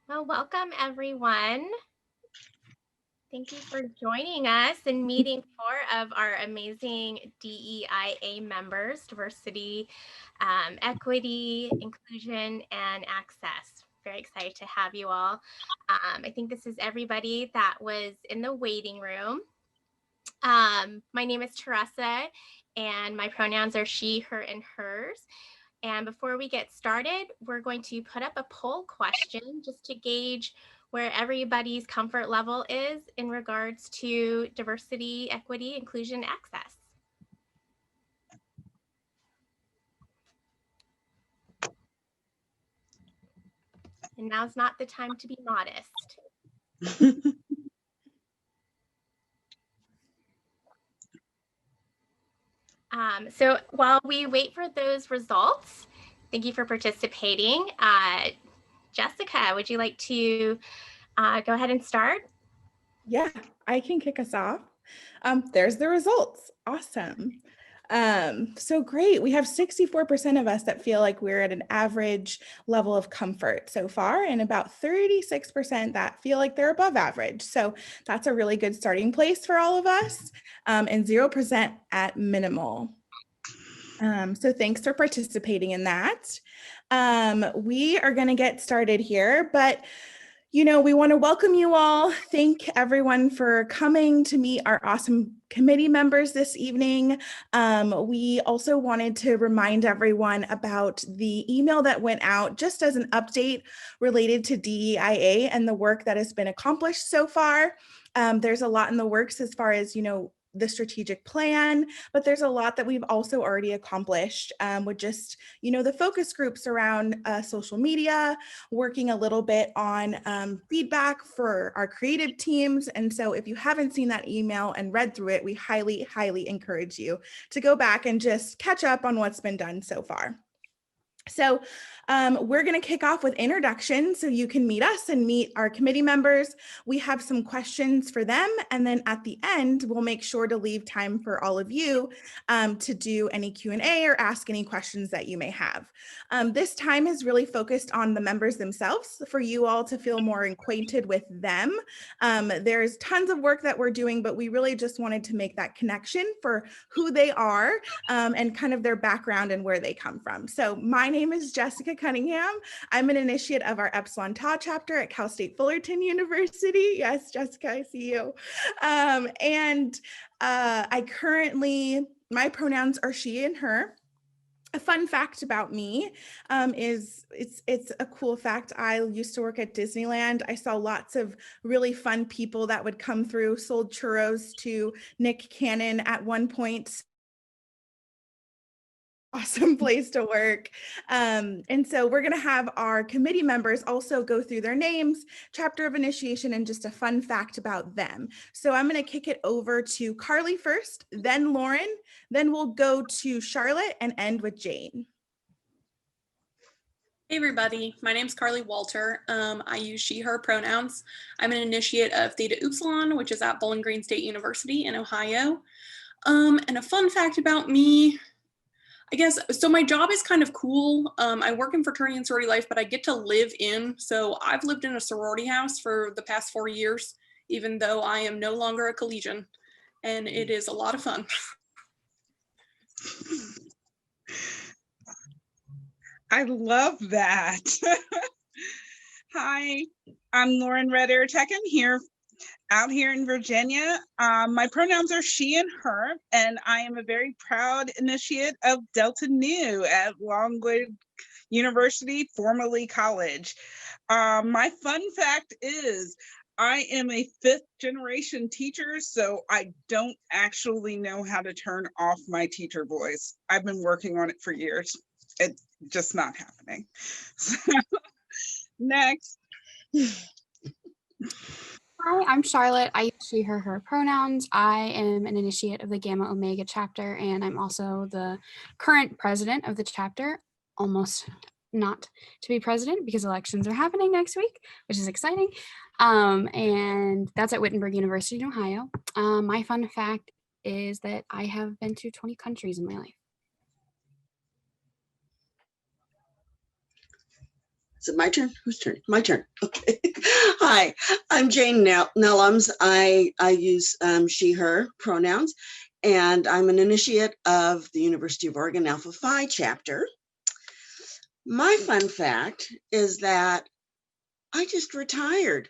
Well, welcome everyone. Thank you for joining us in meeting 4 of our amazing DEIA members, diversity, equity, inclusion, and access. Very excited to have you all. I think this is everybody that was in the waiting room. My name is Teresa, and my pronouns are she, her, and hers. And before we get started, we're going to put up a poll question just to gauge where everybody's comfort level is in regards to diversity, equity, inclusion, access. And now's not the time to be modest. So while we wait for those results, thank you for participating. Jessica, would you like to go ahead and start? Yeah, I can kick us off. There's the results. Awesome. So great. We have 64% of us that feel like we're at an average level of comfort so far, and about 36% that feel like they're above average. So that's a really good starting place for all of us, and 0% at minimal. So thanks for participating in that. We are going to get started here, but we want to welcome you all. Thank everyone for coming to meet our awesome committee members this evening. We also wanted to remind everyone about the email that went out just as an update related to DEIA and the work that has been accomplished so far. There's a lot in the works as far as, the strategic plan, but there's a lot that we've also already accomplished with just, the focus groups around social media, working a little bit on feedback for our creative teams. And so if you haven't seen that email and read through it, we highly, highly encourage you to go back and just catch up on what's been done so far. So we're going to kick off with introductions so you can meet us and meet our committee members. We have some questions for them, and then at the end, we'll make sure to leave time for all of you to do any Q&A or ask any questions that you may have. This time is really focused on the members themselves for you all to feel more acquainted with them. There's tons of work that we're doing, but we really just wanted to make that connection for who they are and kind of their background and where they come from. So my name is Jessica Cunningham. I'm an initiate of our Epsilon Tau chapter at Cal State Fullerton University. Yes, Jessica, I see you. I currently, my pronouns are she and her. A fun fact about me is it's a cool fact. I used to work at Disneyland. I saw lots of really fun people that would come through, sold churros to Nick Cannon at one point. Awesome place to work. And so we're going to have our committee members also go through their names, chapter of initiation, and just a fun fact about them. So I'm going to kick it over to Carly first, then Lauren, then we'll go to Charlotte and end with Jane. Hey everybody, my name is Carly Walter. I use she, her pronouns. I'm an initiate of Theta Upsilon, which is at Bowling Green State University in Ohio. And a fun fact about me, I guess, so my job is kind of cool. I work in fraternity and sorority life, but I get to live in. So I've lived in a sorority house for the past 4 years, even though I am no longer a collegian, and it is a lot of fun. I love that. Hi, I'm Lauren Redder-Tecken here, out here in Virginia. My pronouns are she and her, and I am a very proud initiate of Delta Nu at Longwood University, formerly college. My fun fact is I am a 5th generation teacher, so I don't actually know how to turn off my teacher voice. I've been working on it for years. It's just not happening. So, next. Hi, I'm Charlotte. I use she, her, her pronouns. I am an initiate of the Gamma Omega chapter, and I'm also the current president of the chapter, almost not to be president because elections are happening next week, which is exciting. And that's at Wittenberg University in Ohio. My fun fact is that I have been to 20 countries in my life. Is it my turn? Whose turn? My turn. Okay. Hi, I'm Jane Nellums. I use she, her pronouns, and I'm an initiate of the University of Oregon Alpha Phi chapter. My fun fact is that I just retired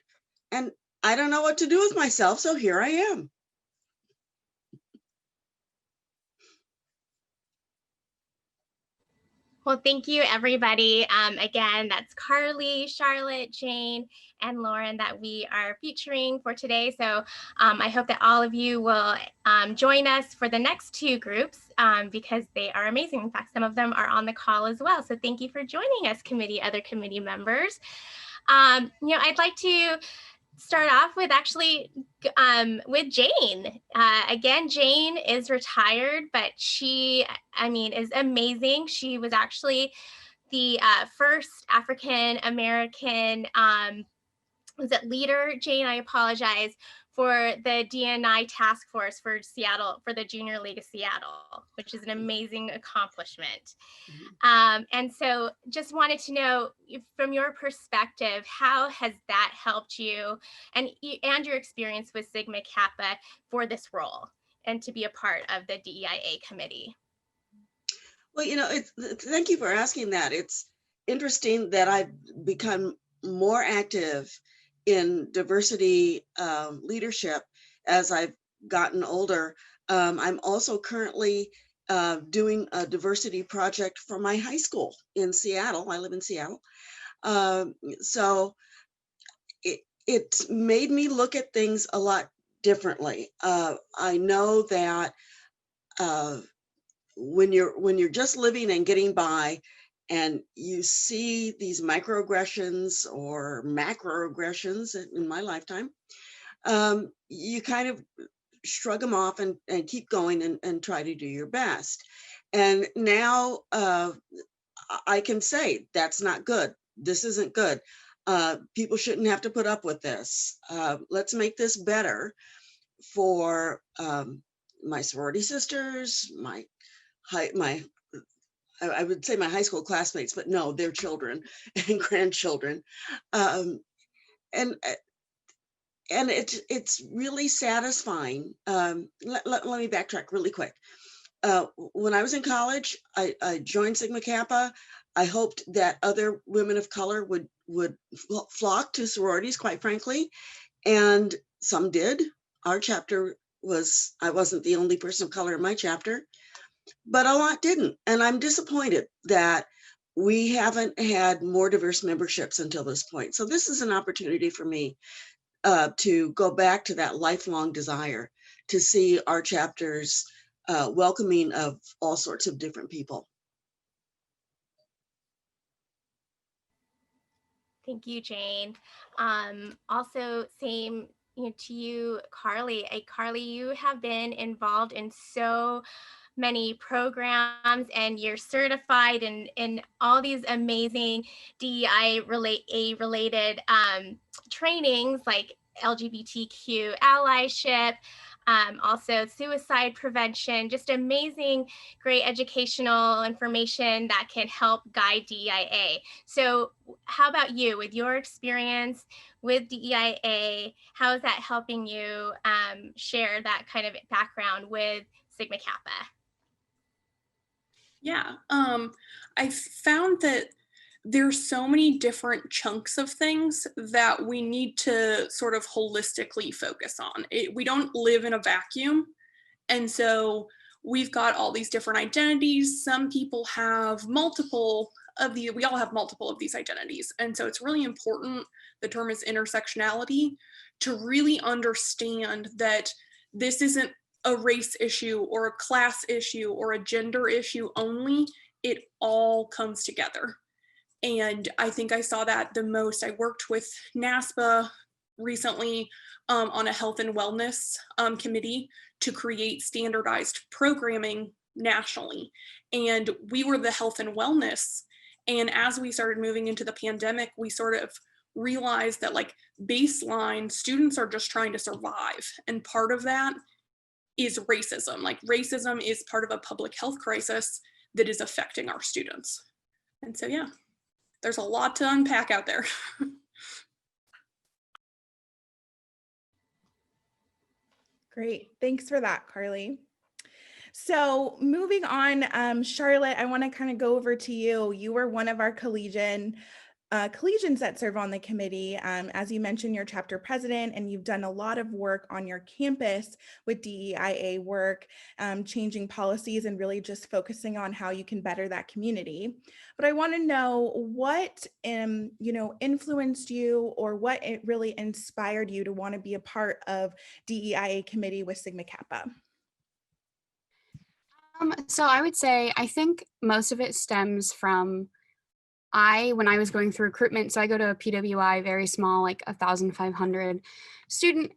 and I don't know what to do with myself, so here I am. Well, thank you, everybody. Again, that's Carly, Charlotte, Jane, and Lauren that we are featuring for today. So I hope that all of you will join us for the next two groups because they are amazing. In fact, some of them are on the call as well. So thank you for joining us, other committee members. I'd like to start off with actually with Jane. Again, Jane is retired, but she, is amazing. She was actually the first African-American, was it leader, Jane? I apologize, for the DNI task force for Seattle, for the Junior League of Seattle, which is an amazing accomplishment. And so just wanted to know from your perspective, how has that helped you and your experience with Sigma Kappa for this role and to be a part of the DEIA committee? Well, thank you for asking that. It's interesting that I've become more active in diversity leadership as I've gotten older. I'm also currently doing a diversity project for my high school in Seattle. I live in Seattle. So it's made me look at things a lot differently. I know that when you're just living and getting by, and you see these microaggressions or macroaggressions in my lifetime, you kind of shrug them off and keep going and try to do your best. And now I can say that's not good. This isn't good. People shouldn't have to put up with this. Let's make this better for my sorority sisters, I would say my high school classmates, but no, their children and grandchildren. And it's really satisfying. Let me backtrack really quick. When I was in college, I joined Sigma Kappa. I hoped that other women of color would flock to sororities, quite frankly, and some did. Our chapter I wasn't the only person of color in my chapter, but a lot didn't. And I'm disappointed that we haven't had more diverse memberships until this point. So this is an opportunity for me to go back to that lifelong desire to see our chapters welcoming of all sorts of different people. Thank you, Jane. Also, same to you, Carly. Carly, you have been involved in so many programs and you're certified in all these amazing DEI related trainings like LGBTQ allyship, also suicide prevention, just amazing, great educational information that can help guide DEIA. So how about you, with your experience with DEIA, how is that helping you share that kind of background with Sigma Kappa? Yeah, I found that there's so many different chunks of things that we need to sort of holistically focus on. We don't live in a vacuum. And so we've got all these different identities. Some people have multiple of these, we all have multiple of these identities. And so it's really important, the term is intersectionality, to really understand that this isn't a race issue or a class issue or a gender issue only. It all comes together. And I think I saw that the most. I worked with NASPA recently on a health and wellness committee to create standardized programming nationally. And we were the health and wellness. And as we started moving into the pandemic, we sort of realized that like baseline students are just trying to survive. And part of that is racism. Like racism is part of a public health crisis that is affecting our students. And so, yeah. there's a lot to unpack out there. Great. Thanks for that, Carly. So moving on, Charlotte, I want to kind of go over to you. You were one of our collegians that serve on the committee. As you mentioned, you're chapter president, and you've done a lot of work on your campus with DEIA work, changing policies and really just focusing on how you can better that community. But I want to know what, influenced you, or what it really inspired you to want to be a part of DEIA committee with Sigma Kappa. So I would say, I think most of it stems from when I was going through recruitment. So I go to a PWI, very small, like 1,500 student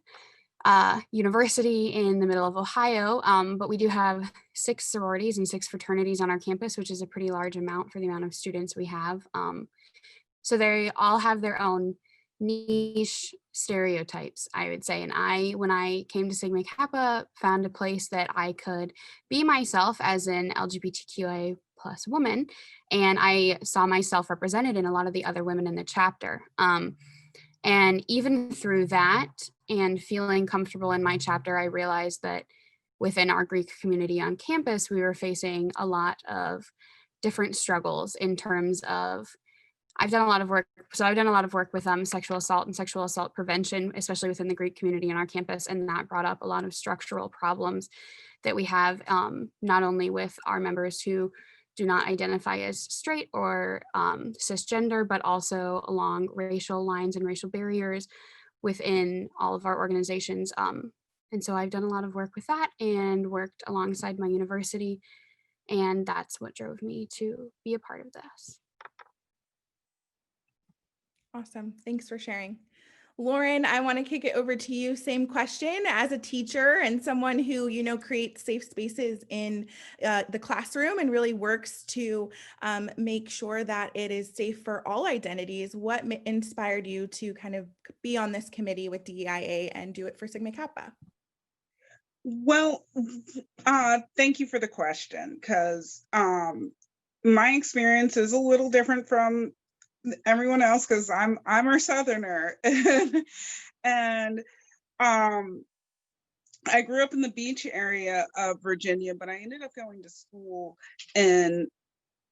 university in the middle of Ohio. But we do have 6 sororities and 6 fraternities on our campus, which is a pretty large amount for the amount of students we have. So they all have their own niche stereotypes, I would say. And when I came to Sigma Kappa, found a place that I could be myself as an LGBTQIA+ woman, and I saw myself represented in a lot of the other women in the chapter. And even through that and feeling comfortable in my chapter, I realized that within our Greek community on campus, we were facing a lot of different struggles in terms of, I've done a lot of work with sexual assault and sexual assault prevention, especially within the Greek community on our campus. And that brought up a lot of structural problems that we have, not only with our members who do not identify as straight or cisgender, but also along racial lines and racial barriers within all of our organizations. And so I've done a lot of work with that and worked alongside my university. And that's what drove me to be a part of this. Awesome. Thanks for sharing. Lauren, I want to kick it over to you. Same question. As a teacher and someone who, creates safe spaces in the classroom and really works to make sure that it is safe for all identities, what inspired you to kind of be on this committee with DEIA and do it for Sigma Kappa? Well, thank you for the question, because my experience is a little different from everyone else, because I'm a Southerner. And I grew up in the beach area of Virginia, but I ended up going to school in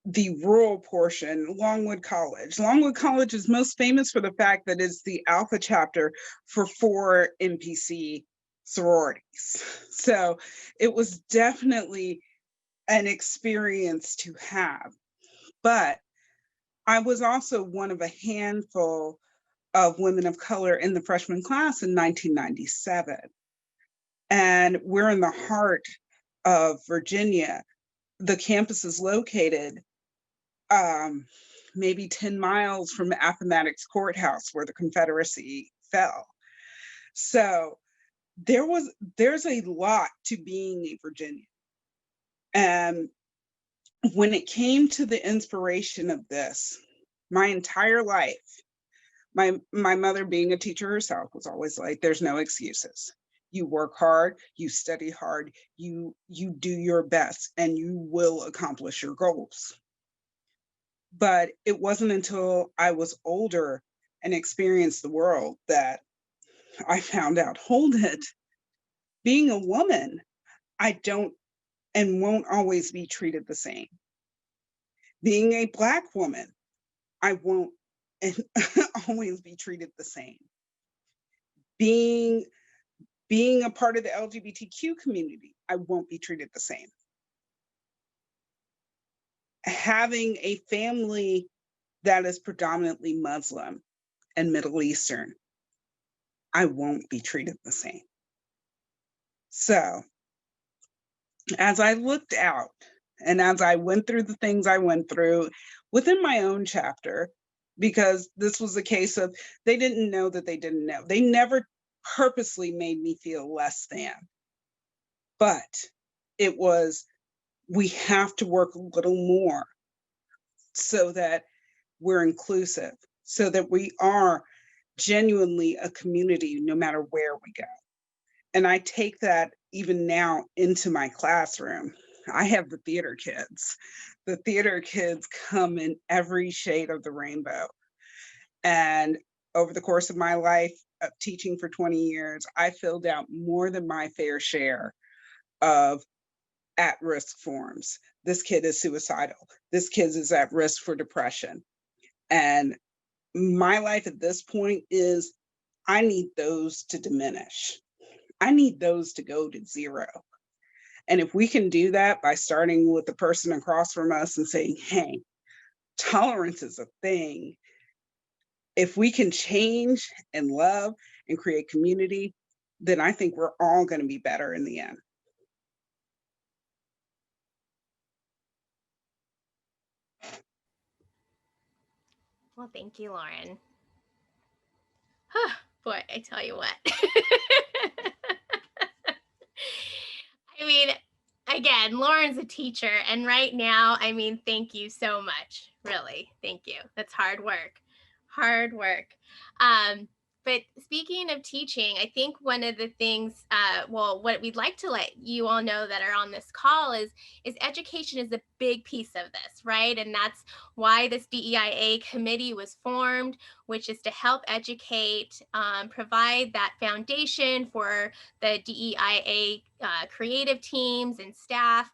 the rural portion, Longwood College. Longwood College is most famous for the fact that it's the alpha chapter for 4 NPC sororities. So it was definitely an experience to have. But I was also one of a handful of women of color in the freshman class in 1997. And we're in the heart of Virginia. The campus is located maybe 10 miles from Appomattox Courthouse, where the Confederacy fell. So there's a lot to being a Virginian. And when it came to the inspiration of this, my entire life, my mother, being a teacher herself, was always like, there's no excuses. You work hard, you study hard, you do your best, and you will accomplish your goals. But it wasn't until I was older and experienced the world that I found out, hold it, being a woman, I don't and won't always be treated the same. Being a Black woman, I won't and always be treated the same. Being a part of the LGBTQ community, I won't be treated the same. Having a family that is predominantly Muslim and Middle Eastern, I won't be treated the same. So as I looked out and as I went through the things I went through within my own chapter, because this was a case of they didn't know that they didn't know. They never purposely made me feel less than. But it was, we have to work a little more so that we're inclusive, so that we are genuinely a community no matter where we go. And I take that even now into my classroom. I have the theater kids. the theater kids come in every shade of the rainbow. And over the course of my life of teaching for 20 years, I filled out more than my fair share of at-risk forms. This kid is suicidal. This kid is at risk for depression. And my life at this point is, I need those to diminish. I need those to go to zero. And if we can do that by starting with the person across from us and saying, hey, tolerance is a thing. If we can change and love and create community, then I think we're all going to be better in the end. Well, thank you, Lauren. Boy, I tell you what. I mean, again, Lauren's a teacher, and right now, I mean, thank you so much. Really, thank you. That's hard work. Hard work. But speaking of teaching, I think one of the things, well, what we'd like to let you all know that are on this call is education is a big piece of this, right? And that's why this DEIA committee was formed, which is to help educate, provide that foundation for the DEIA creative teams and staff,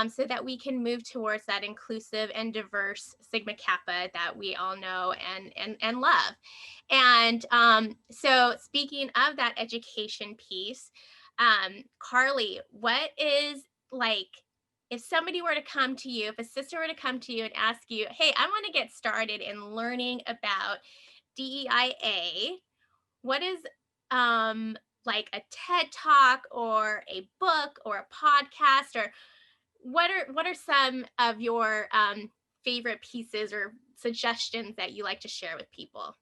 so that we can move towards that inclusive and diverse Sigma Kappa that we all know and love. And so speaking of that education piece, Carly, what is, like, if somebody were to come to you, if a sister were to come to you and ask you, hey, I want to get started in learning about DEIA, what is like a TED Talk or a book or a podcast, or what are some of your favorite pieces or suggestions that you like to share with people?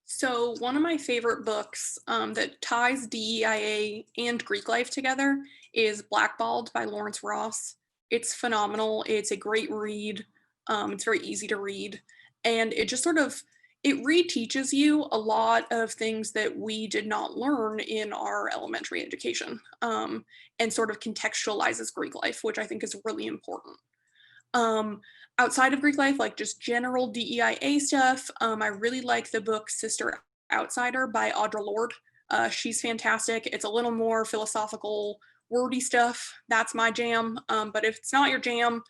So one of my favorite books that ties DEIA and Greek life together is Blackballed by Lawrence Ross. It's phenomenal. It's a great read. It's very easy to read. And it just sort of, it reteaches you a lot of things that we did not learn in our elementary education, and sort of contextualizes Greek life, which I think is really important. Outside of Greek life, like just general DEIA stuff, I really like the book Sister Outsider by Audre Lorde. She's fantastic. It's a little more philosophical, wordy stuff. That's my jam. But if it's not your jam,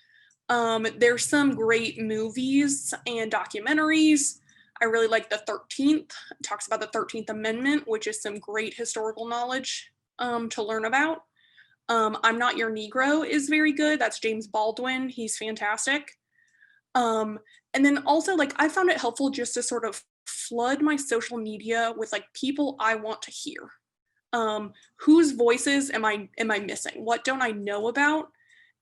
there's some great movies and documentaries. I really like The 13th. It talks about the 13th Amendment, which is some great historical knowledge to learn about. I'm Not Your Negro is very good. That's James Baldwin. He's fantastic. And then also, like, I found it helpful just to sort of flood my social media with like people I want to hear. Whose voices am I missing? What don't I know about?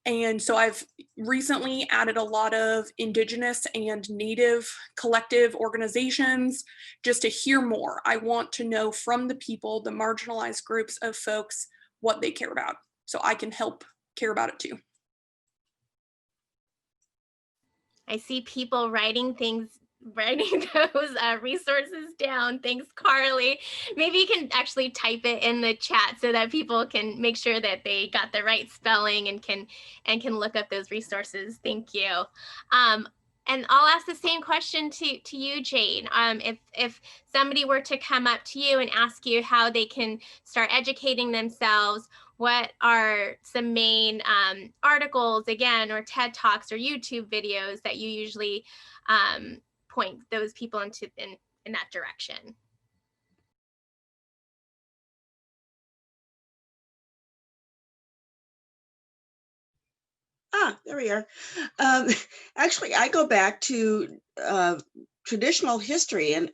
And so I've recently added a lot of Indigenous and Native collective organizations just to hear more. I want to know from the people, the marginalized groups of folks, what they care about, so I can help care about it too. I see people writing those resources down. Thanks, Carly. Maybe you can actually type it in the chat so that people can make sure that they got the right spelling and can look up those resources. Thank you. And I'll ask the same question to you, Jane. If somebody were to come up to you and ask you how they can start educating themselves, what are some main articles, again, or TED Talks or YouTube videos that you usually point those people in that direction? There we are. Actually, I go back to traditional history, and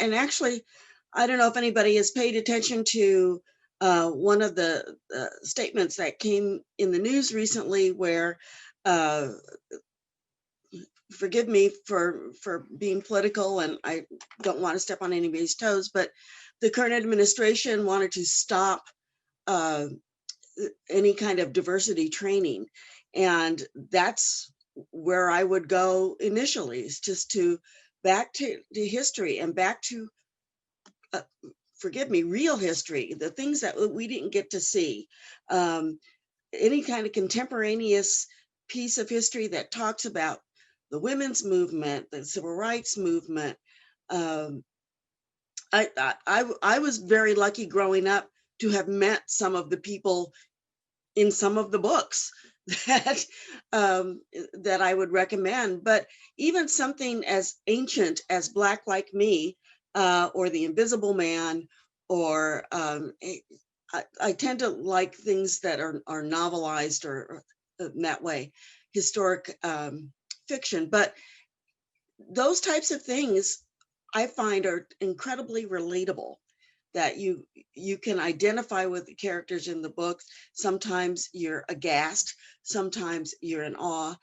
actually, I don't know if anybody has paid attention to one of the statements that came in the news recently, where forgive me for being political, and I don't want to step on anybody's toes, but the current administration wanted to stop any kind of diversity training. And that's where I would go initially, is just to back to history and back to, forgive me, real history, the things that we didn't get to see. Any kind of contemporaneous piece of history that talks about the women's movement, the civil rights movement. I was very lucky growing up to have met some of the people in some of the books that that I would recommend. But even something as ancient as Black Like Me, or The Invisible Man, or I tend to like things that are novelized or in that way, historic fiction. But those types of things I find are incredibly relatable, that you can identify with the characters in the books. Sometimes you're aghast, sometimes you're in awe,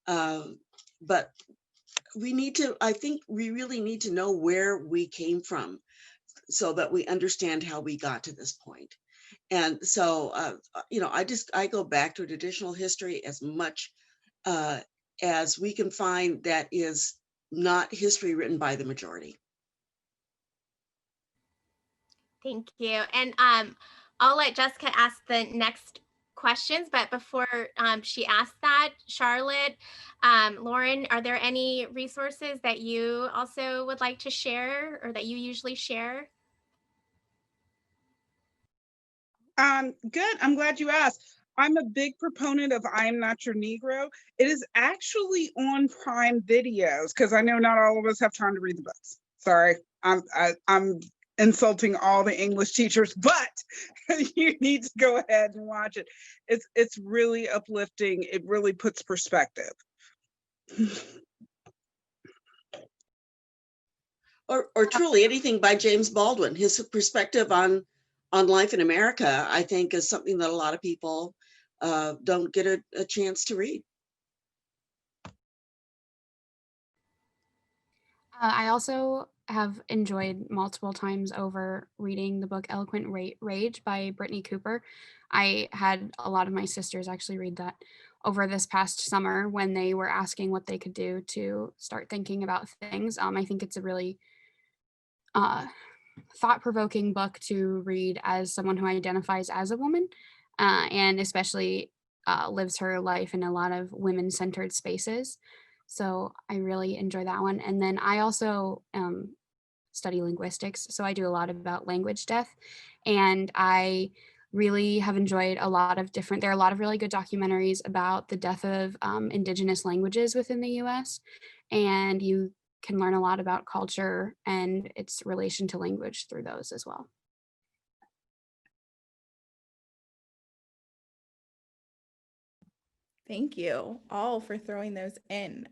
but I think we really need to know where we came from so that we understand how we got to this point. And so, I go back to traditional history as much as we can find that is not history written by the majority. Thank you. And I'll let Jessica ask the next questions, but before she asks that, Charlotte, Lauren, are there any resources that you also would like to share or that you usually share? Good. I'm glad you asked. I'm a big proponent of I Am Not Your Negro. It is actually on Prime Videos because I know not all of us have time to read the books. Sorry, I'm insulting all the English teachers, but you need to go ahead and watch it. It's really uplifting. It really puts perspective. Or truly anything by James Baldwin. His perspective on life in America, I think, is something that a lot of people don't get a chance to read. I also have enjoyed multiple times over reading the book Eloquent Rage by Brittany Cooper. I had a lot of my sisters actually read that over this past summer when they were asking what they could do to start thinking about things. I think it's a really thought-provoking book to read as someone who identifies as a woman, and especially lives her life in a lot of women-centered spaces. So I really enjoy that one. And then I also study linguistics, so I do a lot about language death, and I really have enjoyed there are a lot of really good documentaries about the death of indigenous languages within the US, and you can learn a lot about culture and its relation to language through those as well. Thank you all for throwing those in.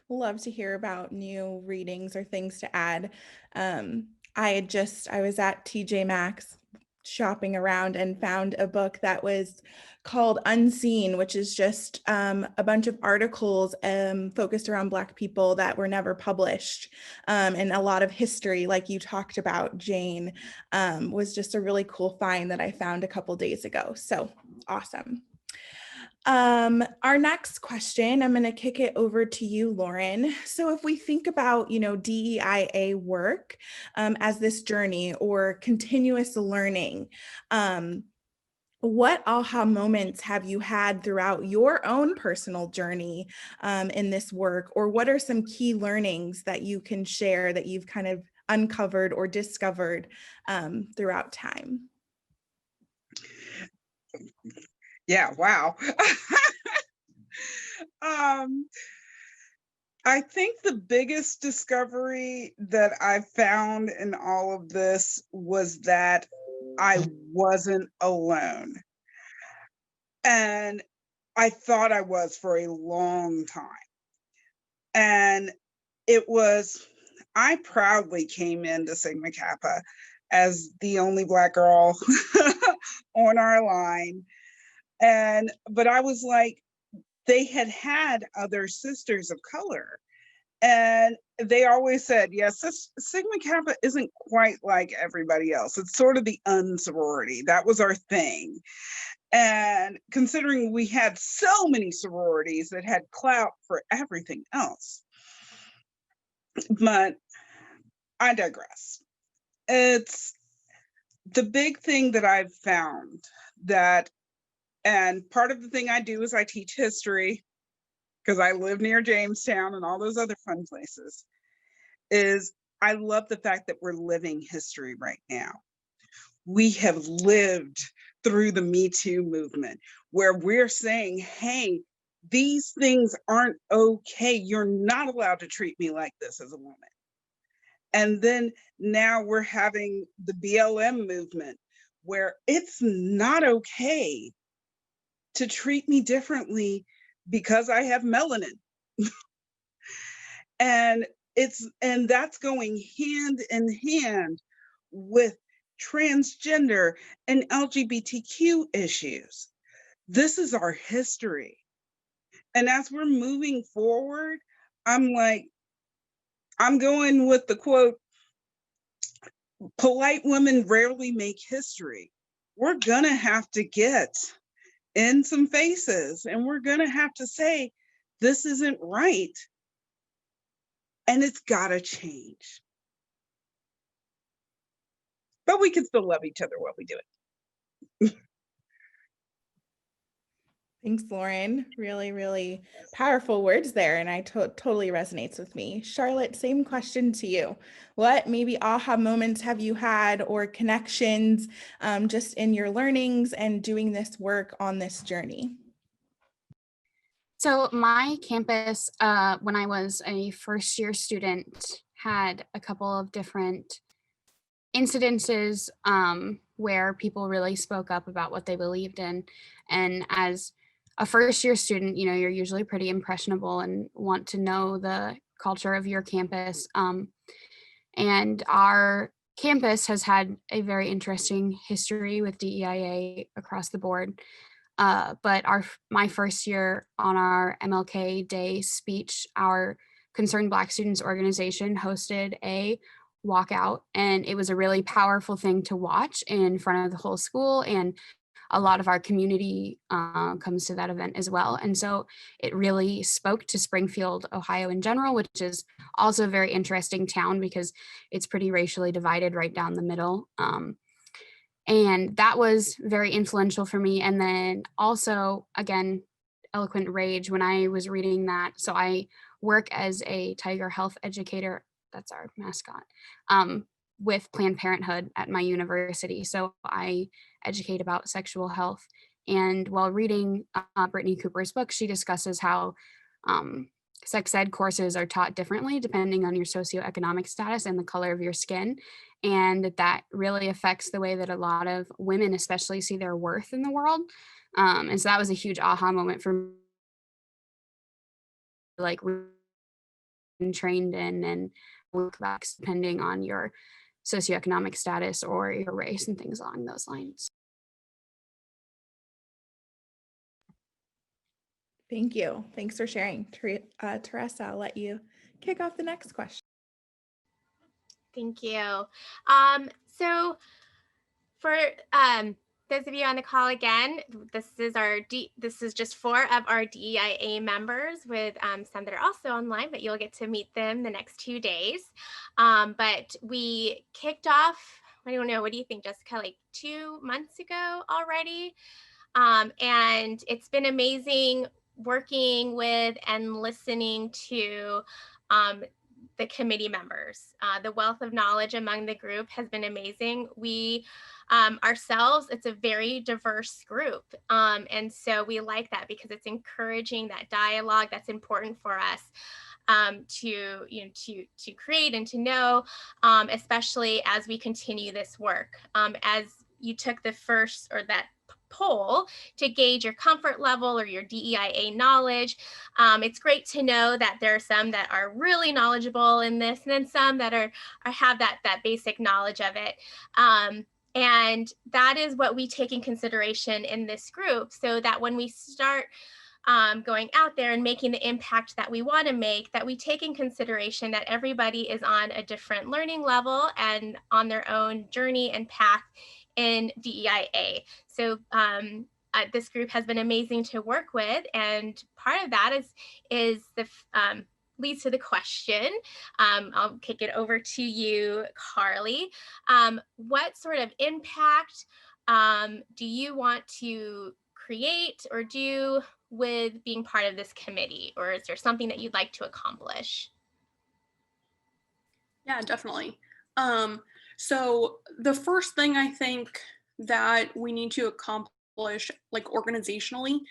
Love to hear about new readings or things to add. I was at TJ Maxx shopping around and found a book that was called Unseen, which is just a bunch of articles focused around Black people that were never published, and a lot of history, like you talked about, Jane, was just a really cool find that I found a couple days ago. So awesome. Our next question, I'm going to kick it over to you, Lauren. So if we think about, DEIA work as this journey or continuous learning, what aha moments have you had throughout your own personal journey in this work? Or what are some key learnings that you can share that you've kind of uncovered or discovered throughout time? Yeah, wow. I think the biggest discovery that I found in all of this was that I wasn't alone. And I thought I was for a long time. And I proudly came into Sigma Kappa as the only Black girl on our line. But I was like, they had other sisters of color. And they always said, yes, Sigma Kappa isn't quite like everybody else. It's sort of the unsorority. That was our thing. And considering we had so many sororities that had clout for everything else. But I digress. It's the big thing that I've found and part of the thing I do is I teach history. because I live near Jamestown and all those other fun places, is I love the fact that we're living history right now. We have lived through the Me Too movement where we're saying, hey, these things aren't okay. You're not allowed to treat me like this as a woman. And then now we're having the BLM movement where it's not okay to treat me differently because I have melanin. And that's going hand in hand with transgender and LGBTQ issues. This is our history. And as we're moving forward, I'm going with the quote, polite women rarely make history. We're gonna have to get in some faces and we're gonna have to say, this isn't right. And it's gotta change. But we can still love each other while we do it. Thanks, Lauren. Really, really powerful words there. And I totally resonates with me. Charlotte, same question to you. What maybe aha moments have you had or connections just in your learnings and doing this work on this journey? So my campus, when I was a first year student, had a couple of different incidences where people really spoke up about what they believed in. And as a first year student, you know, you're usually pretty impressionable and want to know the culture of your campus. And our campus has had a very interesting history with DEIA across the board. But my first year on our MLK Day speech, our Concerned Black Students organization hosted a walkout, and it was a really powerful thing to watch in front of the whole school, and a lot of our community comes to that event as well. And so it really spoke to Springfield, Ohio in general, which is also a very interesting town because it's pretty racially divided right down the middle. And that was very influential for me. And then also, again, eloquent rage when I was reading that. So I work as a tiger health educator, that's our mascot, with Planned Parenthood at my university. So I educate about sexual health. And while reading Brittany Cooper's book, she discusses how sex ed courses are taught differently depending on your socioeconomic status and the color of your skin. And that really affects the way that a lot of women especially see their worth in the world. And so that was a huge aha moment for me, like trained in and look back depending on your socioeconomic status or your race and things along those lines. Thank you. Thanks for sharing. Teresa, I'll let you kick off the next question. Thank you. So for those of you on the call again, this is just 4 of our DEIA members with some that are also online, but you'll get to meet them the next 2 days. But we kicked off, I don't know, what do you think, Jessica, like 2 months ago already? And it's been amazing working with and listening to the committee members. The wealth of knowledge among the group has been amazing. We ourselves, it's a very diverse group. And so we like that because it's encouraging that dialogue that's important for us to create and to know, especially as we continue this work. As you took the first or that poll to gauge your comfort level or your DEIA knowledge. It's great to know that there are some that are really knowledgeable in this, and then some that have that basic knowledge of it. And that is what we take in consideration in this group, so that when we start going out there and making the impact that we want to make, that we take in consideration that everybody is on a different learning level and on their own journey and path in DEIA. So this group has been amazing to work with, and part of that is the leads to the question. I'll kick it over to you, Carly. What sort of impact do you want to create or do with being part of this committee? Or is there something that you'd like to accomplish? Yeah, definitely. So the first thing I think that we need to accomplish, like organizationally,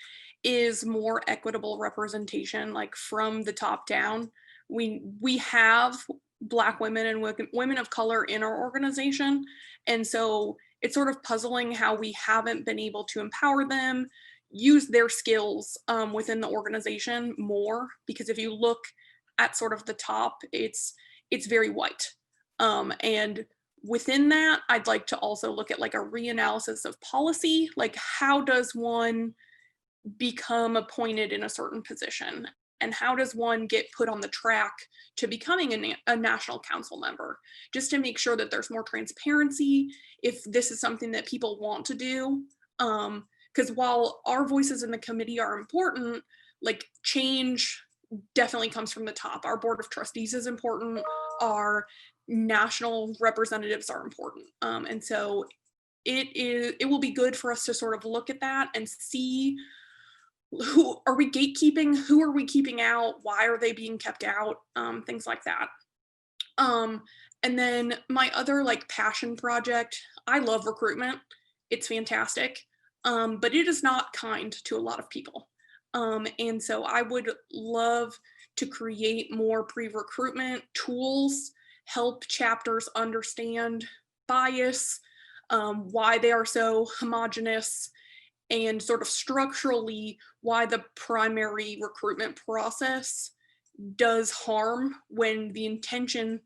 is more equitable representation, like from the top down. We have Black women and women of color in our organization, and so it's sort of puzzling how we haven't been able to empower them, use their skills within the organization more. Because if you look at sort of the top, it's very white. And within that, I'd like to also look at like a reanalysis of policy, like how does one become appointed in a certain position? And how does one get put on the track to becoming a national council member? Just to make sure that there's more transparency if this is something that people want to do. Because while our voices in the committee are important, like change definitely comes from the top. Our board of trustees is important. Our national representatives are important. And so it will be good for us to sort of look at that and see, who are we gatekeeping? Who are we keeping out? Why are they being kept out? Things like that. And then my other like passion project, I love recruitment. It's fantastic, but it is not kind to a lot of people. And so I would love to create more pre-recruitment tools, help chapters understand bias, why they are so homogenous, and sort of structurally why the primary recruitment process does harm when the intention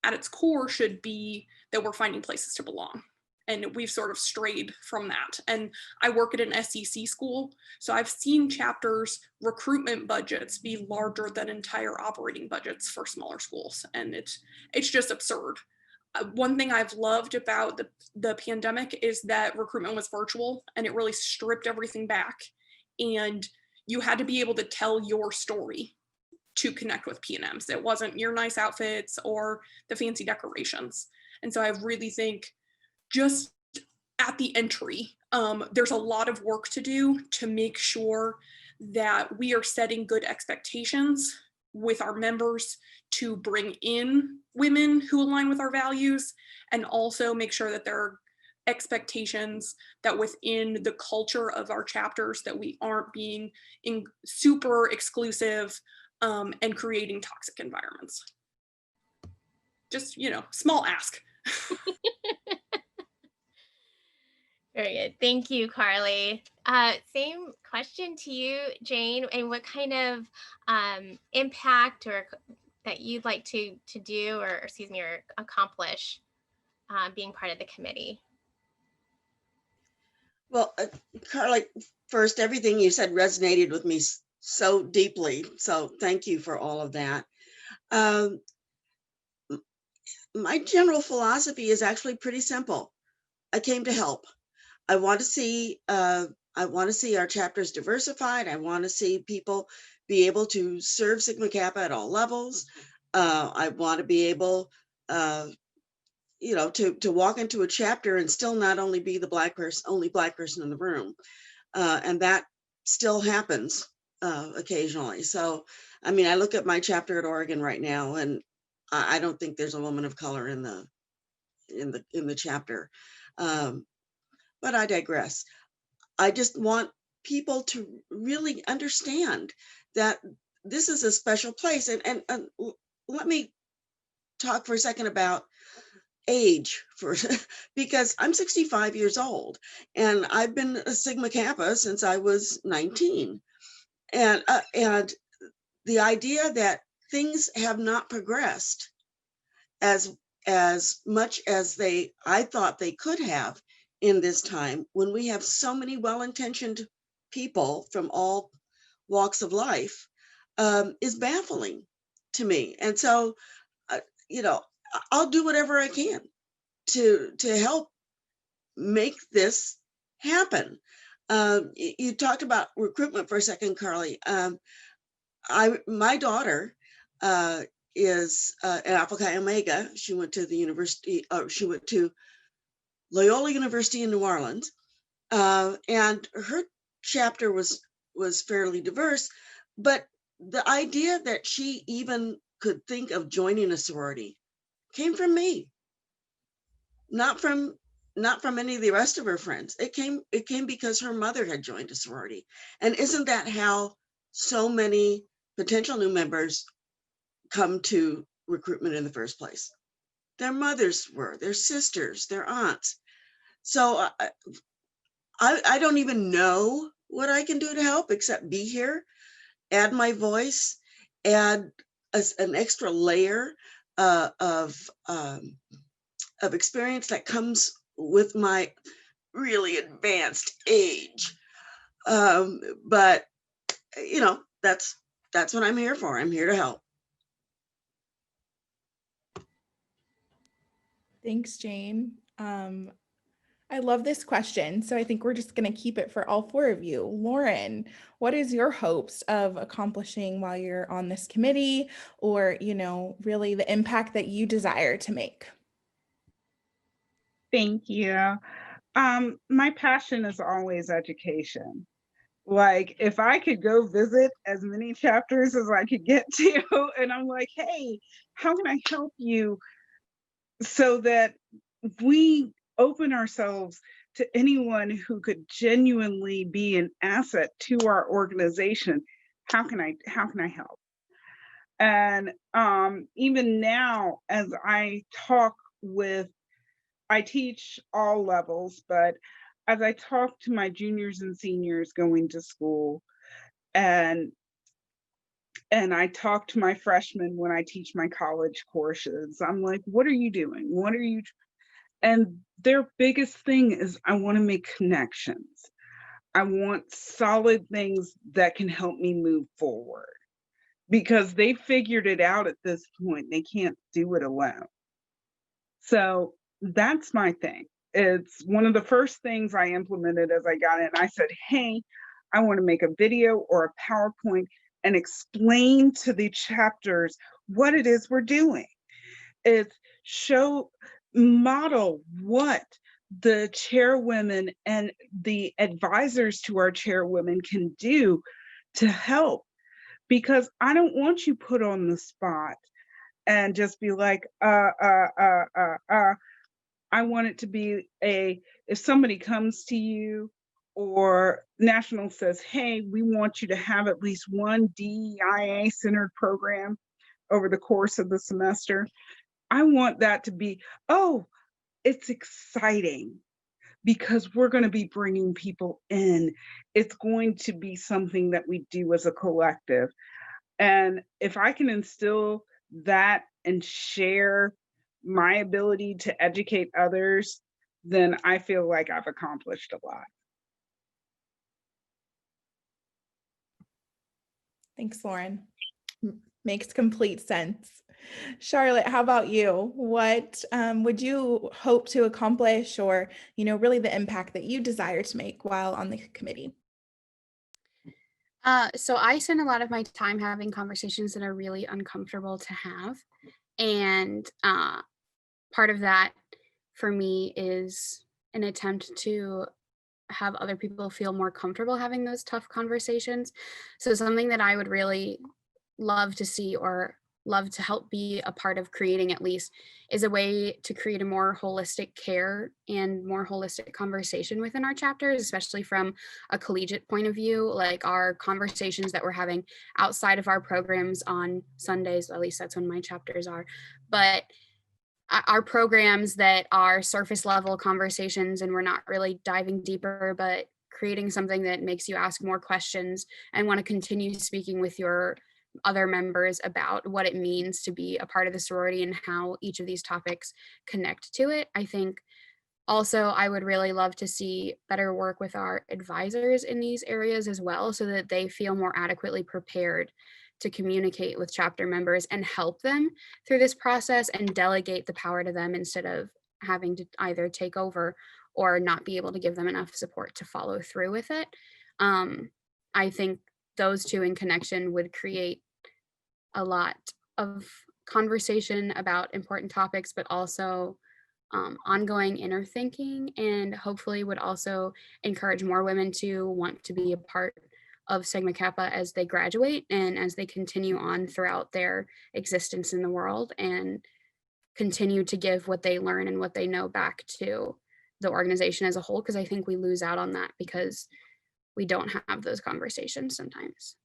at its core should be that we're finding places to belong. And we've sort of strayed from that. And I work at an SEC school, so I've seen chapters' recruitment budgets be larger than entire operating budgets for smaller schools. And it's just absurd. One thing I've loved about the pandemic is that recruitment was virtual, and it really stripped everything back. And you had to be able to tell your story to connect with P&Ms. It wasn't your nice outfits or the fancy decorations. And so I really think just at the entry, there's a lot of work to do to make sure that we are setting good expectations with our members to bring in women who align with our values, and also make sure that there are expectations that within the culture of our chapters that we aren't being super exclusive and creating toxic environments. Just, small ask. Very good. Thank you, Carly. Same question to you, Jane. And what kind of impact or that you'd like to do or accomplish being part of the committee? Well, Carly, first, everything you said resonated with me so deeply. So thank you for all of that. My general philosophy is actually pretty simple. I came to help. I want to see our chapters diversified. I want to see people be able to serve Sigma Kappa at all levels. I want to be able, to walk into a chapter and still not only be the only Black person in the room, and that still happens occasionally. So, I mean, I look at my chapter at Oregon right now, and I don't think there's a woman of color in the chapter. But I digress. I just want people to really understand that this is a special place. And let me talk for a second about age because I'm 65 years old and I've been a Sigma Kappa since I was 19. And the idea that things have not progressed as much as I thought they could have in this time, when we have so many well-intentioned people from all walks of life, is baffling to me. And so, I'll do whatever I can to help make this happen. You talked about recruitment for a second, Carly. My daughter is an Alpha Chi Omega. She went to the university. She went to Loyola University in New Orleans, and her chapter was fairly diverse, but the idea that she even could think of joining a sorority came from me, not from any of the rest of her friends. It came because her mother had joined a sorority. And isn't that how so many potential new members come to recruitment in the first place? Their mothers were, their sisters, their aunts. So I don't even know what I can do to help except be here, add my voice, add an extra layer of experience that comes with my really advanced age. But you know, that's what I'm here for. I'm here to help. Thanks, Jane. I love this question. So I think we're just going to keep it for all four of you. Lauren, what is your hopes of accomplishing while you're on this committee, or, you know, really the impact that you desire to make? Thank you. My passion is always education. Like, if I could go visit as many chapters as I could get to, and I'm like, hey, how can I help you so that we open ourselves to anyone who could genuinely be an asset to our organization? How can I help? And even now, as I teach all levels, but as I talk to my juniors and seniors going to school, and I talk to my freshmen when I teach my college courses, I'm like, what are you doing? And their biggest thing is, I want to make connections. I want solid things that can help me move forward, because they figured it out at this point. They can't do it alone. So that's my thing. It's one of the first things I implemented as I got in. I said, hey, I want to make a video or a PowerPoint and explain to the chapters what it is we're doing. It's model what the chairwomen and the advisors to our chairwomen can do to help, because I don't want you put on the spot and just be like, I want it to be if somebody comes to you or National says, hey, we want you to have at least one DEIA centered program over the course of the semester, I want that to be, oh, it's exciting because we're going to be bringing people in. It's going to be something that we do as a collective. And if I can instill that and share my ability to educate others, then I feel like I've accomplished a lot. Thanks, Lauren. Makes complete sense. Charlotte, how about you? What would you hope to accomplish, or, you know, really the impact that you desire to make while on the committee? So I spend a lot of my time having conversations that are really uncomfortable to have. And part of that for me is an attempt to have other people feel more comfortable having those tough conversations. So something that I would really love to see, or love to help be a part of creating at least, is a way to create a more holistic care and more holistic conversation within our chapters, especially from a collegiate point of view, like our conversations that we're having outside of our programs on Sundays, at least that's when my chapters are, but our programs that are surface level conversations and we're not really diving deeper, but creating something that makes you ask more questions and want to continue speaking with your other members about what it means to be a part of the sorority and how each of these topics connect to it. I think also I would really love to see better work with our advisors in these areas as well, so that they feel more adequately prepared to communicate with chapter members and help them through this process and delegate the power to them instead of having to either take over or not be able to give them enough support to follow through with it. I think those two in connection would create a lot of conversation about important topics, but also ongoing inner thinking, and hopefully would also encourage more women to want to be a part of Sigma Kappa as they graduate and as they continue on throughout their existence in the world, and continue to give what they learn and what they know back to the organization as a whole, because I think we lose out on that because we don't have those conversations sometimes.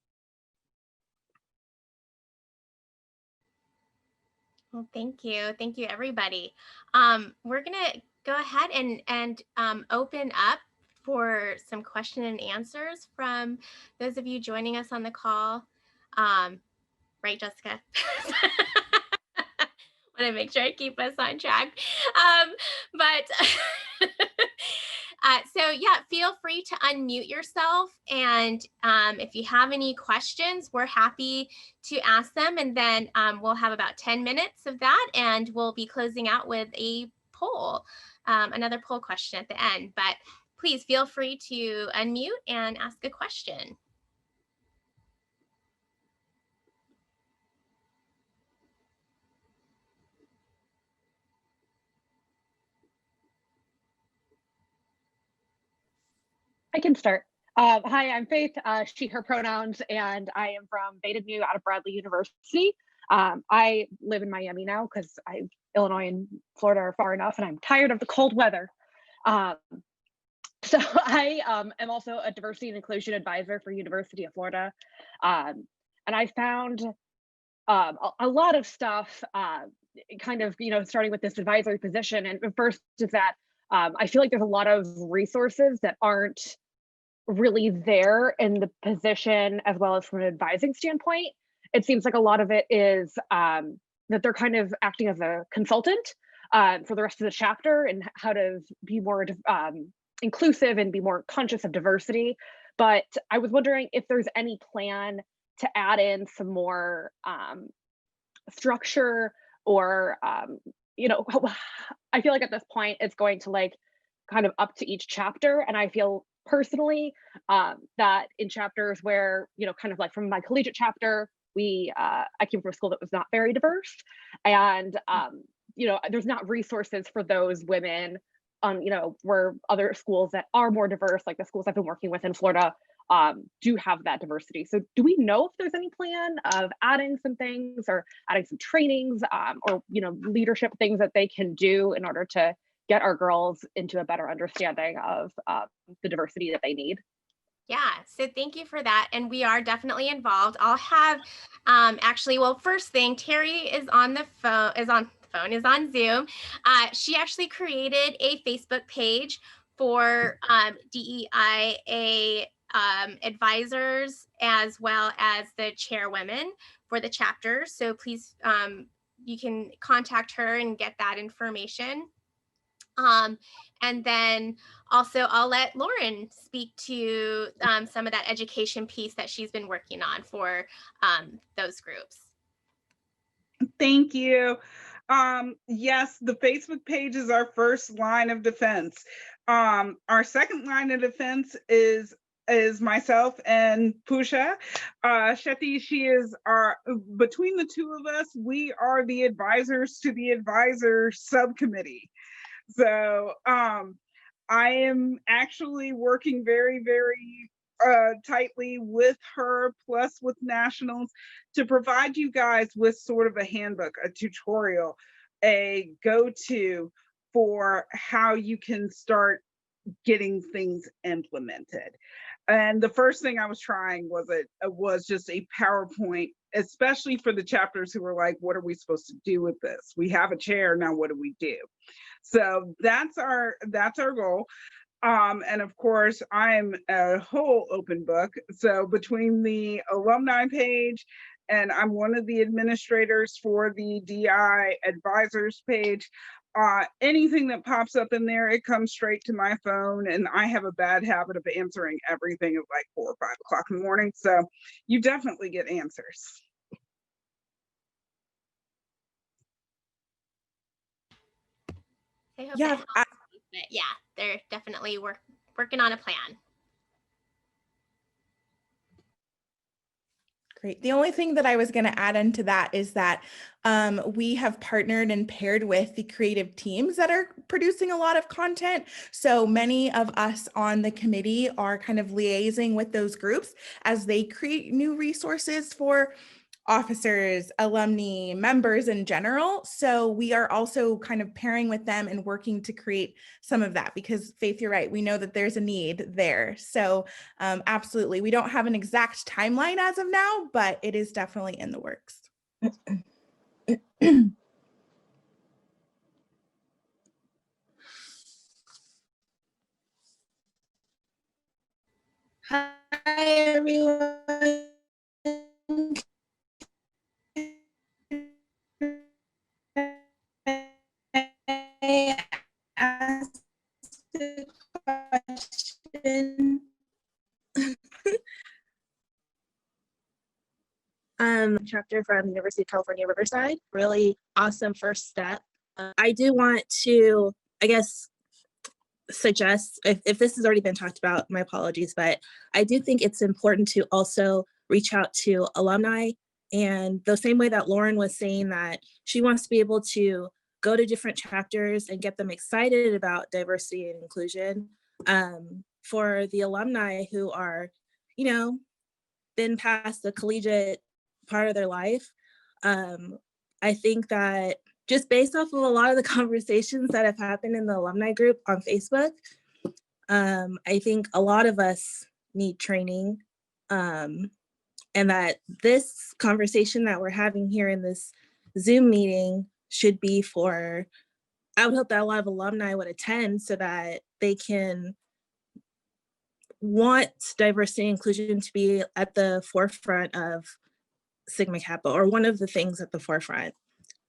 Well, thank you. Thank you, everybody. We're going to go ahead and open up for some question and answers from those of you joining us on the call. Right, Jessica? Want to make sure I keep us on track. So yeah, feel free to unmute yourself. And if you have any questions, we're happy to ask them. And then we'll have about 10 minutes of that. And we'll be closing out with a poll, another poll question at the end. But please feel free to unmute and ask a question. I can start. Hi, I'm Faith, she, her pronouns, and I am from Beta Nu out of Bradley University. I live in Miami now because Illinois and Florida are far enough, and I'm tired of the cold weather. So I am also a diversity and inclusion advisor for University of Florida. And I found a lot of stuff kind of, starting with this advisory position. And first is that I feel like there's a lot of resources that aren't really there in the position as well as from an advising standpoint. It seems like a lot of it is that they're kind of acting as a consultant for the rest of the chapter and how to be more inclusive and be more conscious of diversity. But I was wondering if there's any plan to add in some more structure or, I feel like at this point it's going to kind of up to each chapter. And I feel personally that in chapters where, kind of like from my collegiate chapter, I came from a school that was not very diverse. And, there's not resources for those women where other schools that are more diverse, like the schools I've been working with in Florida, do have that diversity. So do we know if there's any plan of adding some things or adding some trainings or, leadership things that they can do in order to get our girls into a better understanding of the diversity that they need? Yeah, so thank you for that. And we are definitely involved. I'll have first thing, Terry is on Zoom. She actually created a Facebook page for DEIA advisors as well as the chairwomen for the chapter. So please, you can contact her and get that information. And then also I'll let Lauren speak to some of that education piece that she's been working on for those groups. Thank you. Yes, the Facebook page is our first line of defense. Our second line of defense is myself and Pusha Shetty. She is between the two of us, we are the advisors to the advisor subcommittee. So I am actually working very, very tightly with her, plus with nationals, to provide you guys with sort of a handbook, a tutorial, a go-to for how you can start getting things implemented. And the first thing I was trying was just a PowerPoint, especially for the chapters who were like, what are we supposed to do with this? We have a chair, now what do we do? So that's our goal. And of course, I'm a whole open book. So between the alumni page, and I'm one of the administrators for the DI advisors page, anything that pops up in there, it comes straight to my phone, and I have a bad habit of answering everything at like 4 or 5 o'clock in the morning. So you definitely get answers. I hope Yeah, that helps. But yeah, they're definitely working on a plan. Great. The only thing that I was going to add into that is that we have partnered and paired with the creative teams that are producing a lot of content. So many of us on the committee are kind of liaising with those groups as they create new resources for officers, alumni, members in general. So we are also kind of pairing with them and working to create some of that, because Faith, you're right, we know that there's a need there. So absolutely, we don't have an exact timeline as of now, but it is definitely in the works. Hi, everyone. I asked a question. Chapter from University of California, Riverside. Really awesome first step. I do want to, I guess, suggest, if this has already been talked about, my apologies, but I do think it's important to also reach out to alumni. And the same way that Lauren was saying that she wants to be able to go to different chapters and get them excited about diversity and inclusion, for the alumni who are, you know, been past the collegiate part of their life, I think that just based off of a lot of the conversations that have happened in the alumni group on Facebook, I think a lot of us need training, and that this conversation that we're having here in this Zoom meeting should be for, I would hope that a lot of alumni would attend so that they can want diversity and inclusion to be at the forefront of Sigma Kappa, or one of the things at the forefront.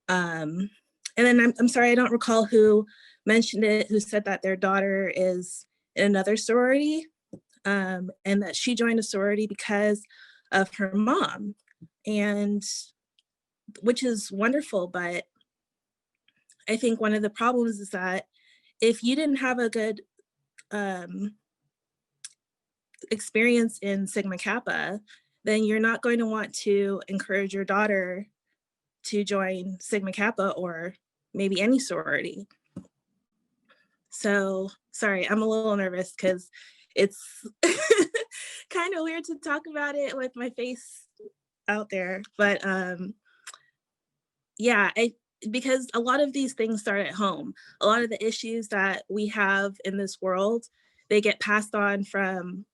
And then I'm sorry, I don't recall who mentioned it, who said that their daughter is in another sorority, and that she joined a sorority because of her mom, and which is wonderful. But I think one of the problems is that if you didn't have a good experience in Sigma Kappa, then you're not going to want to encourage your daughter to join Sigma Kappa or maybe any sorority. So sorry, I'm a little nervous because it's kind of weird to talk about it with my face out there. But yeah, because a lot of these things start at home. A lot of the issues that we have in this world, they get passed on from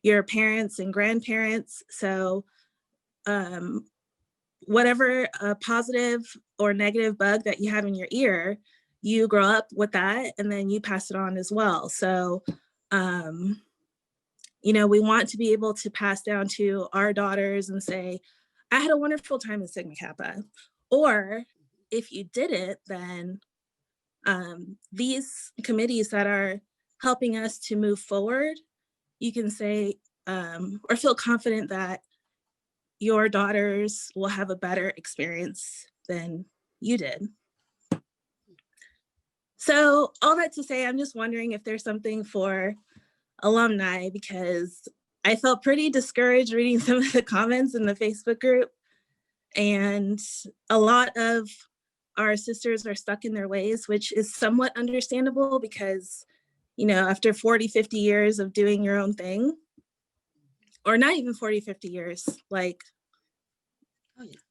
your parents and grandparents. So whatever positive or negative bug that you have in your ear, you grow up with that and then you pass it on as well. So, you know, we want to be able to pass down to our daughters and say, I had a wonderful time in Sigma Kappa. Or if you didn't, then these committees that are helping us to move forward, you can say, or feel confident that your daughters will have a better experience than you did. So all that to say, I'm just wondering if there's something for alumni, because I felt pretty discouraged reading some of the comments in the Facebook group, and a lot of our sisters are stuck in their ways, which is somewhat understandable because, you know, after 40, 50 years of doing your own thing, or not even 40, 50 years, like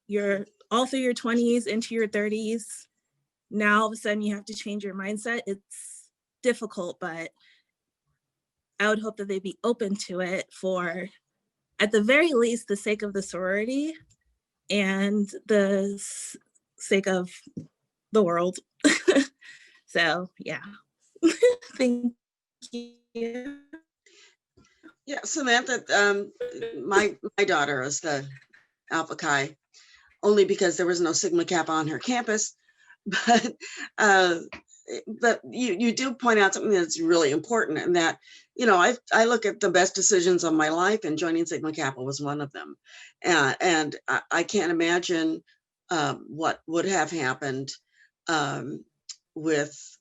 you're all through your 20s into your 30s, now all of a sudden you have to change your mindset. It's difficult, but I would hope that they'd be open to it for, at the very least, the sake of the sorority and the sake of the world. So yeah, thank you. Yeah, Samantha, my daughter is the Alpha Chi, only because there was no Sigma Kappa on her campus. But you do point out something that's really important, and that, you know, I look at the best decisions of my life, and joining Sigma Kappa was one of them. And I can't imagine what would have happened with,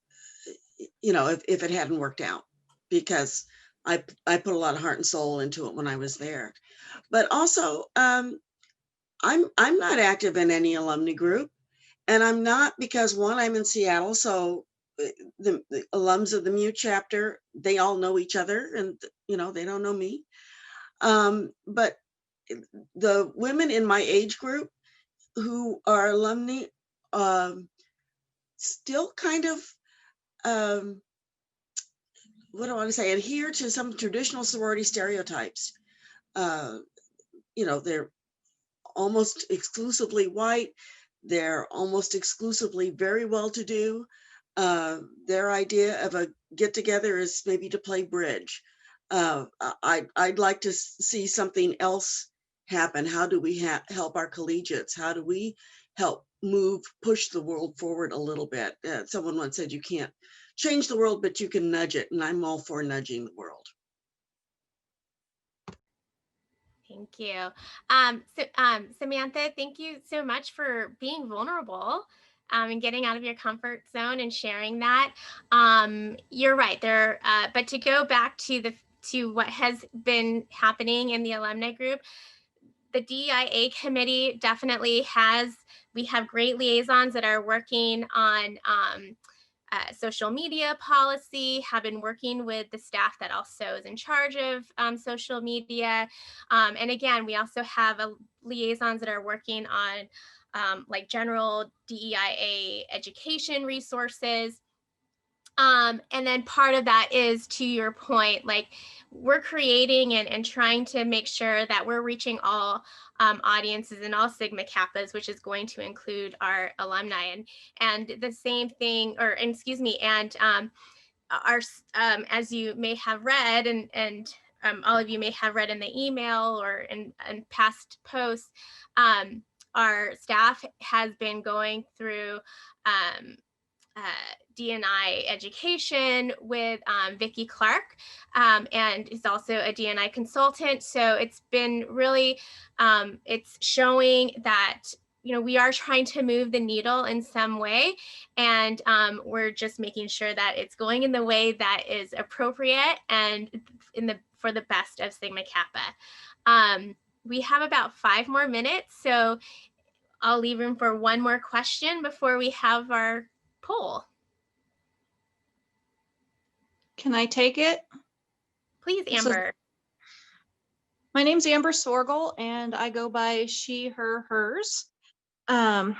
you know, if it hadn't worked out, because I put a lot of heart and soul into it when I was there. But also, I'm not active in any alumni group, and I'm not because one, I'm in Seattle, so the alums of the MU chapter, they all know each other, and they don't know me. But the women in my age group who are alumni still kind of what do I want to say, adhere to some traditional sorority stereotypes. They're almost exclusively white. They're almost exclusively very well-to-do. Their idea of a get-together is maybe to play bridge. I'd like to see something else happen. How do we help our collegiates? How do we help push the world forward a little bit? Someone once said, you can't change the world, but you can nudge it. And I'm all for nudging the world. Thank you. Samantha, thank you so much for being vulnerable and getting out of your comfort zone and sharing that. You're right there. But to go back to what has been happening in the alumni group, the DEIA committee definitely we have great liaisons that are working on social media policy, have been working with the staff that also is in charge of social media. And again, we also have liaisons that are working on like general DEIA education resources. And then part of that is, to your point, like we're creating and trying to make sure that we're reaching all audiences and all Sigma Kappas, which is going to include our alumni, and the same thing, and our as you may have read, and all of you may have read in the email or in past posts, our staff has been going through D&I education with Vicki Clark, and is also a D&I consultant. So it's been really, it's showing that, we are trying to move the needle in some way, and we're just making sure that it's going in the way that is appropriate and for the best of Sigma Kappa. We have about 5 more minutes, so I'll leave room for one more question before we have our poll. Can I take it? Please, Amber. My name's Amber Sorgle, and I go by she, her, hers. I'm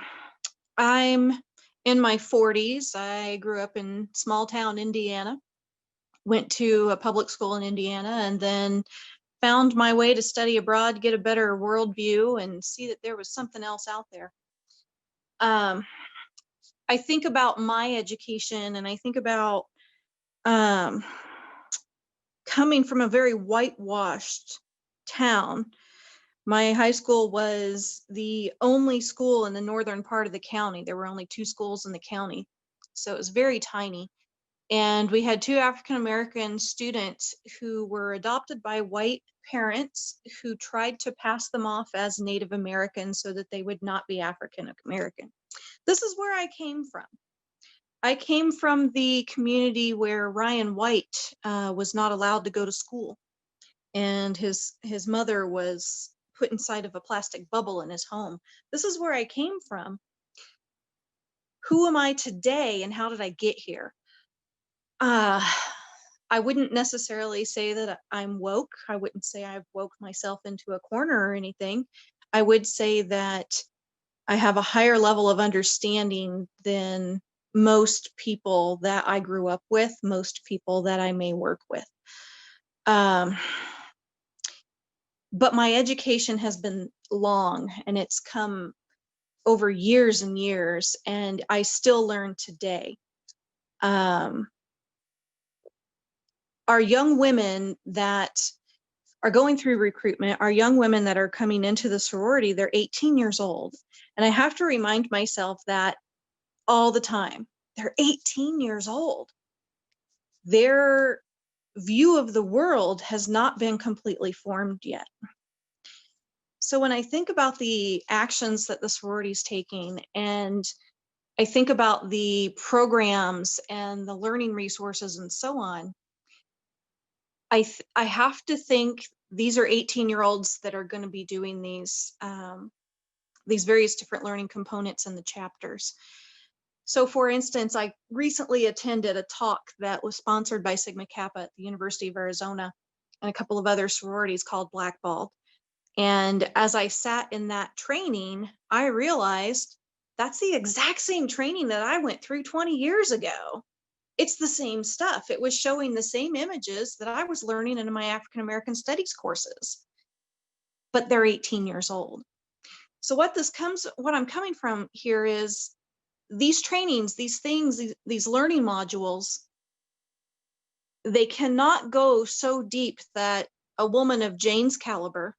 in my 40s. I grew up in small town Indiana, went to a public school in Indiana, and then found my way to study abroad, get a better worldview, and see that there was something else out there. I think about my education, and I think about coming from a very whitewashed town. My high school was the only school in the northern part of the county. There were only 2 schools in the county, so it was very tiny. And we had 2 African-American students who were adopted by white parents who tried to pass them off as Native American so that they would not be African-American. This is where I came from. I came from the community where Ryan White was not allowed to go to school, and his mother was put inside of a plastic bubble in his home. This is where I came from. Who am I today, and how did I get here? I wouldn't necessarily say that I'm woke. I wouldn't say I've woke myself into a corner or anything. I would say that I have a higher level of understanding than most people that I grew up with, most people that I may work with. But my education has been long, and it's come over years and years, and I still learn today. Our young women that are going through recruitment, our young women that are coming into the sorority, they're 18 years old. And I have to remind myself that all the time. They're 18 years old. Their view of the world has not been completely formed yet. So when I think about the actions that the sorority is taking, and I think about the programs and the learning resources and so on, I have to think these are 18-year-olds that are going to be doing these various different learning components in the chapters. So for instance, I recently attended a talk that was sponsored by Sigma Kappa at the University of Arizona and a couple of other sororities called Blackballed. And as I sat in that training, I realized that's the exact same training that I went through 20 years ago. It's the same stuff. It was showing the same images that I was learning in my African American studies courses, but they're 18 years old. So what I'm coming from here is these trainings, these things, these learning modules, they cannot go so deep that a woman of Jane's caliber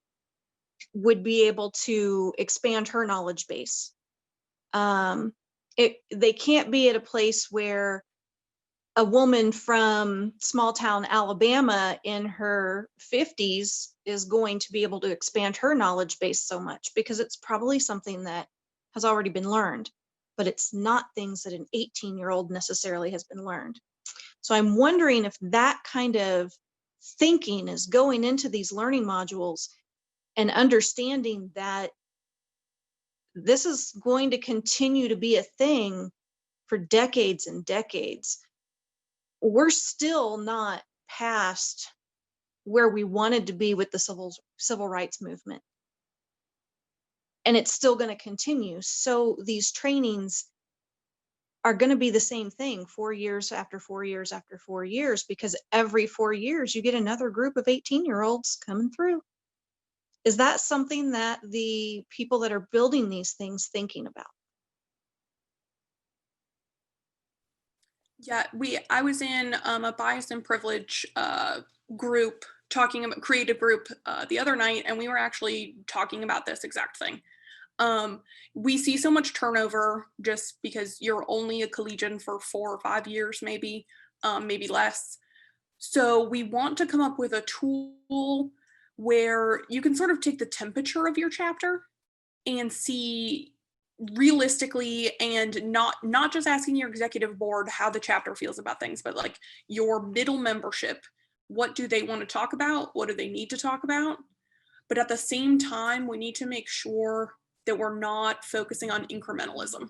would be able to expand her knowledge base. They can't be at a place where a woman from small town Alabama in her 50s is going to be able to expand her knowledge base so much, because it's probably something that has already been learned, but it's not things that an 18-year-old necessarily has been learned. So I'm wondering if that kind of thinking is going into these learning modules and understanding that this is going to continue to be a thing for decades and decades. We're still not past where we wanted to be with the civil rights movement. And it's still going to continue. So these trainings are going to be the same thing 4 years after 4 years after 4 years, because every 4 years you get another group of 18-year-olds coming through. Is that something that the people that are building these things thinking about? Yeah, I was in a bias and privilege group, talking about creative group the other night, and we were actually talking about this exact thing. We see so much turnover just because you're only a collegian for 4 or 5 years, maybe less. So we want to come up with a tool where you can sort of take the temperature of your chapter and see realistically, and not just asking your executive board how the chapter feels about things, but like your middle membership, what do they want to talk about? What do they need to talk about? But at the same time, we need to make sure that we're not focusing on incrementalism,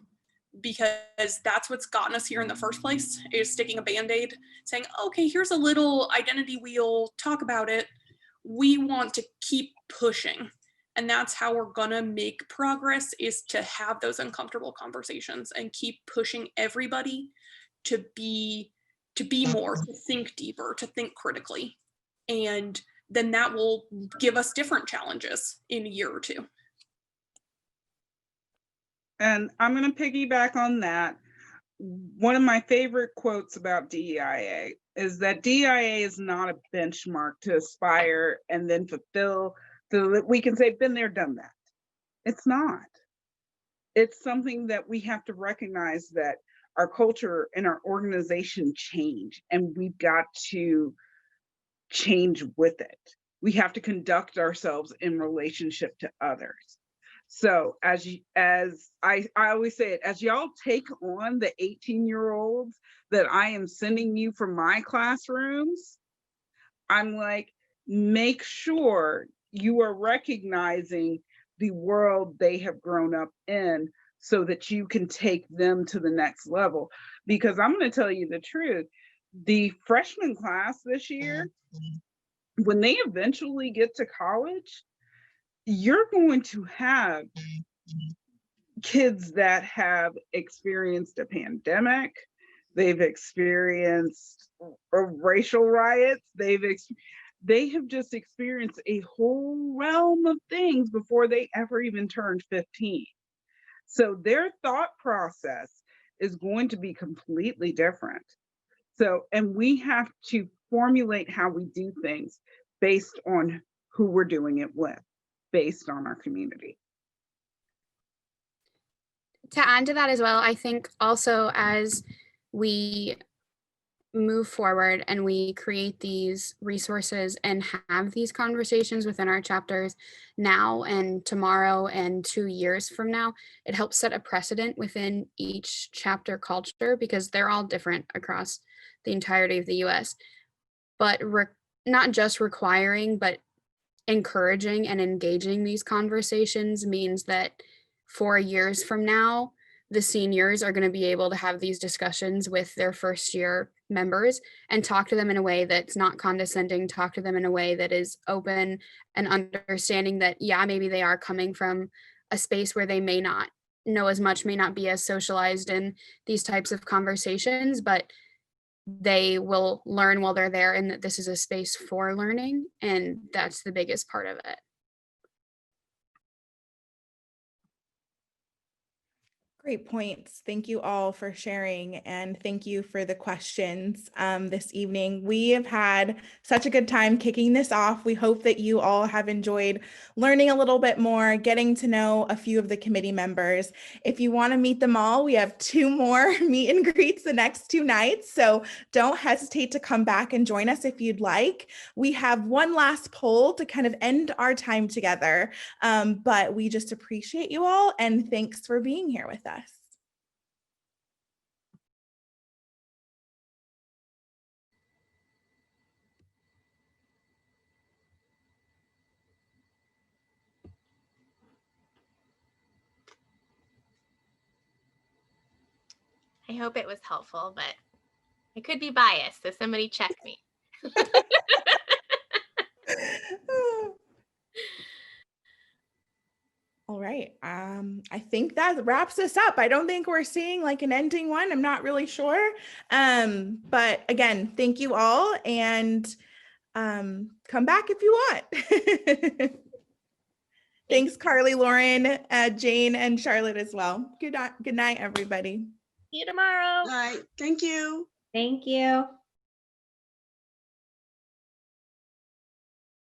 because that's what's gotten us here in the first place, is sticking a Band-Aid, saying, okay, here's a little identity wheel, talk about it. We want to keep pushing. And that's how we're gonna make progress, is to have those uncomfortable conversations and keep pushing everybody to be more, to think deeper, to think critically. And then that will give us different challenges in a year or two. And I'm going to piggyback on that. One of my favorite quotes about DEIA is that DEIA is not a benchmark to aspire and then fulfill, so that we can say, been there, done that. It's not. It's something that we have to recognize that our culture and our organization change, and we've got to change with it. We have to conduct ourselves in relationship to others. So as I always say it, as y'all take on the 18-year-olds that I am sending you from my classrooms, I'm like, make sure you are recognizing the world they have grown up in, so that you can take them to the next level. Because I'm going to tell you the truth, the freshman class this year, when they eventually get to college, you're going to have kids that have experienced a pandemic, they've experienced racial riots, they have just experienced a whole realm of things before they ever even turned 15. So their thought process is going to be completely different. So, and we have to formulate how we do things based on who we're doing it with, based on our community. To add to that as well, I think also as we move forward and we create these resources and have these conversations within our chapters now and tomorrow and 2 years from now, it helps set a precedent within each chapter culture, because they're all different across the entirety of the US. But not just requiring, but encouraging and engaging these conversations means that 4 years from now, the seniors are going to be able to have these discussions with their first year members and talk to them in a way that's not condescending, talk to them in a way that is open and understanding that, yeah, maybe they are coming from a space where they may not know as much, may not be as socialized in these types of conversations, but they will learn while they're there, and that this is a space for learning, and that's the biggest part of it. Great points. Thank you all for sharing, and thank you for the questions this evening. We have had such a good time kicking this off. We hope that you all have enjoyed learning a little bit more, getting to know a few of the committee members. If you want to meet them all, we have 2 more meet and greets the next 2 nights, so don't hesitate to come back and join us if you'd like. We have one last poll to kind of end our time together, but we just appreciate you all, and thanks for being here with us. I hope it was helpful, but I could be biased, so somebody check me. All right. I think that wraps us up. I don't think we're seeing like an ending one. I'm not really sure. But again, thank you all, and come back if you want. Thanks, Carly, Lauren, Jane, and Charlotte as well. Good night, everybody. See you tomorrow. All right, thank you. Thank you.